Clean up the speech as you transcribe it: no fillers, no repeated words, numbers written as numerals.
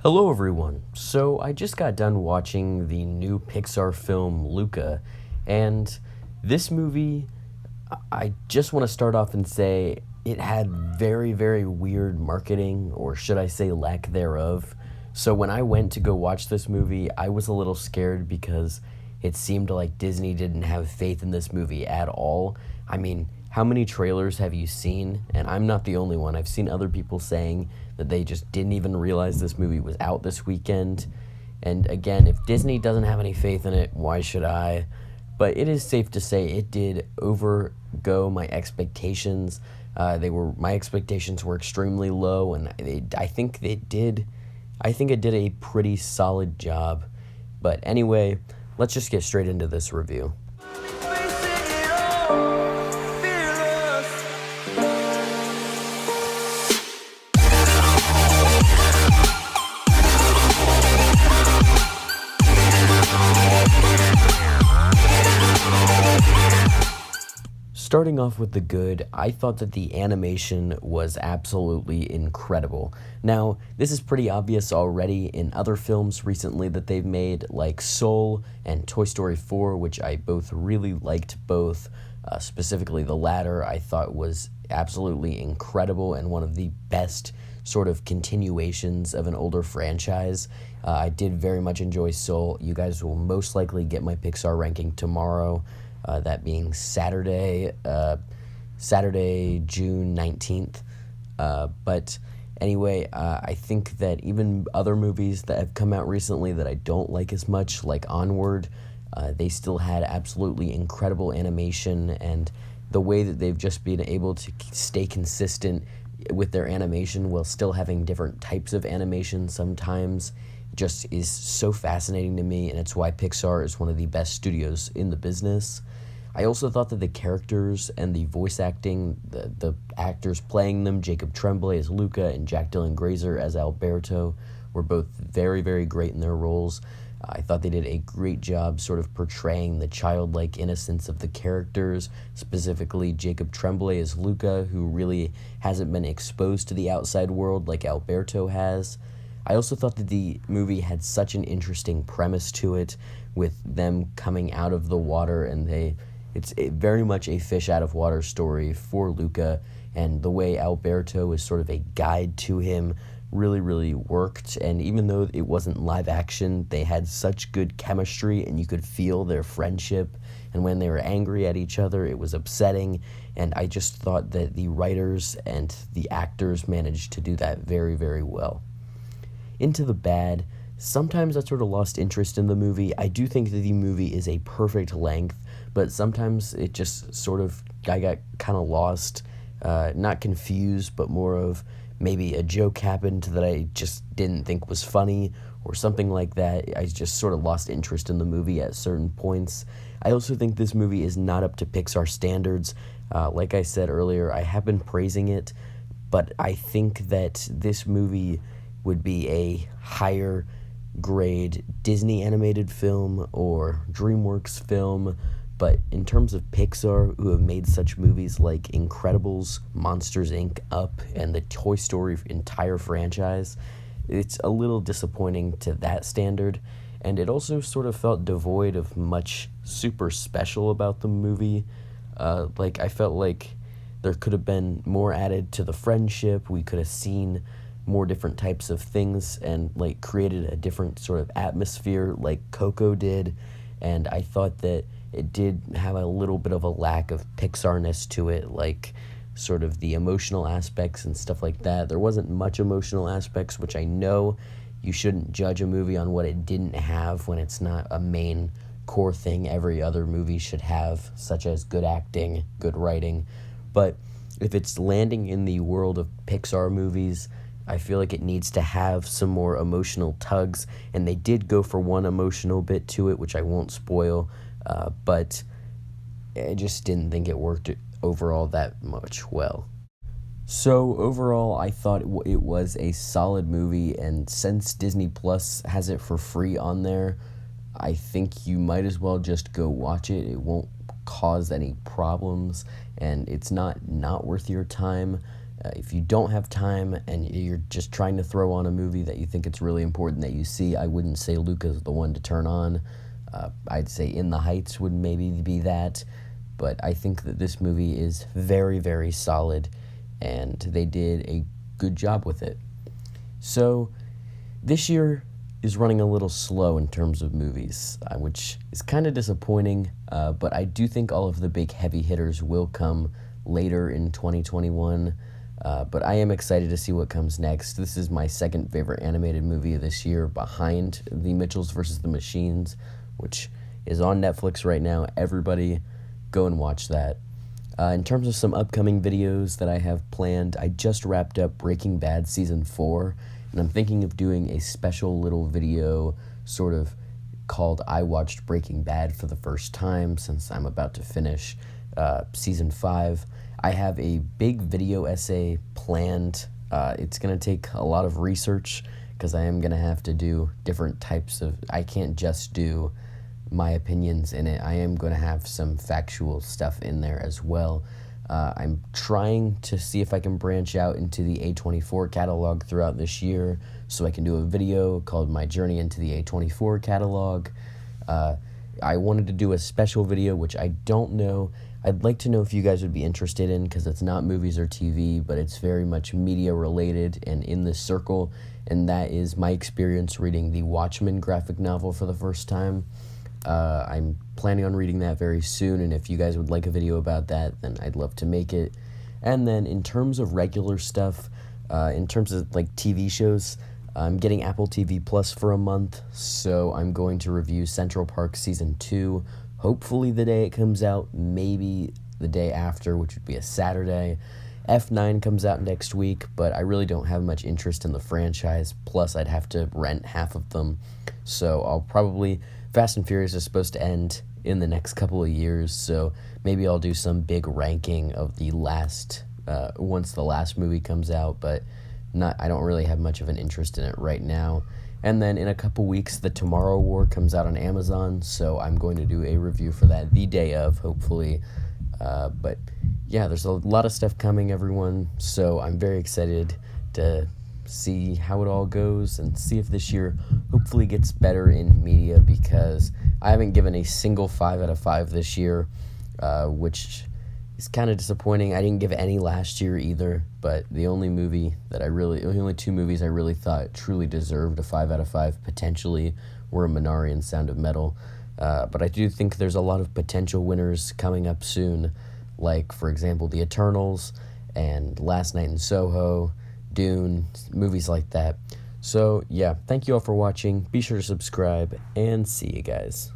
Hello, everyone. So, I just got done watching the new Pixar film Luca, and this movie, I just want to start off and say it had very, very weird marketing, or should I say lack thereof. So, when I went to go watch this movie, I was a little scared because it seemed like Disney didn't have faith in this movie at all. I mean, how many trailers have you seen? And I'm not the only one. I've seen other people saying that they just didn't even realize this movie was out this weekend. And again, if Disney doesn't have any faith in it, why should I? But it is safe to say it did overgo my expectations. My expectations were extremely low, and I think it did a pretty solid job. But anyway, let's just get straight into this review. Starting off with the good, I thought that the animation was absolutely incredible. Now, this is pretty obvious already in other films recently that they've made, like Soul and Toy Story 4, which I both really liked both. Specifically, the latter I thought was absolutely incredible and one of the best sort of continuations of an older franchise. I did very much enjoy Soul. You guys will most likely get my Pixar ranking tomorrow. That being Saturday, June 19th. But anyway, I think that even other movies that have come out recently that I don't like as much, like Onward, they still had absolutely incredible animation, and the way that they've just been able to stay consistent with their animation while still having different types of animation sometimes just is so fascinating to me, and it's why Pixar is one of the best studios in the business. I also thought that the characters and the voice acting, the actors playing them, Jacob Tremblay as Luca and Jack Dylan-Grazer as Alberto, were both very, very great in their roles. I thought they did a great job sort of portraying the childlike innocence of the characters, specifically Jacob Tremblay as Luca, who really hasn't been exposed to the outside world like Alberto has. I also thought that the movie had such an interesting premise to it, with them coming out of the water, and it's very much a fish out of water story for Luca, and the way Alberto is sort of a guide to him really, really worked. And even though it wasn't live action, they had such good chemistry, and you could feel their friendship, and when they were angry at each other, it was upsetting, and I just thought that the writers and the actors managed to do that very, very well. Into the bad, sometimes I sort of lost interest in the movie. I do think that the movie is a perfect length, but sometimes it just sort of, I got kind of lost, not confused, but more of maybe a joke happened that I just didn't think was funny or something like that. I just sort of lost interest in the movie at certain points. I also think this movie is not up to Pixar standards. Like I said earlier, I have been praising it, but I think that this movie would be a higher grade Disney animated film or DreamWorks film. But in terms of Pixar, who have made such movies like Incredibles, Monsters, Inc., Up, and the Toy Story entire franchise, it's a little disappointing to that standard. And it also sort of felt devoid of much super special about the movie. I felt like there could have been more added to the friendship. We could have seen more different types of things and created a different sort of atmosphere like Coco did. And I thought that it did have a little bit of a lack of Pixar-ness to it, like sort of the emotional aspects and stuff like that. There wasn't much emotional aspects, which I know you shouldn't judge a movie on what it didn't have when it's not a main core thing every other movie should have, such as good acting, good writing. But if it's landing in the world of Pixar movies, I feel like it needs to have some more emotional tugs, and they did go for one emotional bit to it, which I won't spoil, but I just didn't think it worked overall that much well. So overall, I thought it was a solid movie, and since Disney Plus has it for free on there, I think you might as well just go watch it. It won't cause any problems, and it's not worth your time. If you don't have time and you're just trying to throw on a movie that you think it's really important that you see, I wouldn't say Luca's the one to turn on. I'd say In the Heights would maybe be that, but I think that this movie is very, very solid, and they did a good job with it. So this year is running a little slow in terms of movies, which is kind of disappointing, but I do think all of the big heavy hitters will come later in 2021, but I am excited to see what comes next. This is my second favorite animated movie of this year, behind The Mitchells vs. the Machines, which is on Netflix right now. Everybody go and watch that. In terms of some upcoming videos that I have planned, I just wrapped up Breaking Bad Season 4, and I'm thinking of doing a special little video sort of called I Watched Breaking Bad for the First Time, since I'm about to finish Season 5. I have a big video essay planned. It's going to take a lot of research, because I am going to have to do different types of... I can't just do my opinions in it. I am going to have some factual stuff in there as well. I'm trying to see if I can branch out into the A24 catalog throughout this year, so I can do a video called My Journey into the A24 catalog. I wanted to do a special video, which I don't know. I'd like to know if you guys would be interested in, because it's not movies or TV, but it's very much media related and in this circle, and that is my experience reading the Watchmen graphic novel for the first time. I'm planning on reading that very soon, and if you guys would like a video about that, then I'd love to make it. And then in terms of regular stuff, in terms of like TV shows, I'm getting Apple TV Plus for a month, so I'm going to review Central Park Season 2, hopefully the day it comes out, maybe the day after, which would be a Saturday. F9 comes out next week, but I really don't have much interest in the franchise, plus I'd have to rent half of them, so I'll probably... Fast and Furious is supposed to end in the next couple of years, so maybe I'll do some big ranking of the last, once the last movie comes out, but I don't really have much of an interest in it right now. And then in a couple weeks, The Tomorrow War comes out on Amazon, so I'm going to do a review for that the day of, hopefully. But yeah, there's a lot of stuff coming, everyone, so I'm very excited to see how it all goes and see if this year hopefully gets better in media, because I haven't given a single 5 out of 5 this year, which is kind of disappointing. I didn't give any last year either, but the only two movies I really thought truly deserved a 5 out of 5 potentially were Minari and Sound of Metal. But I do think there's a lot of potential winners coming up soon, like, for example, The Eternals and Last Night in Soho, Dune, movies like that. So, yeah, thank you all for watching. Be sure to subscribe, and see you guys.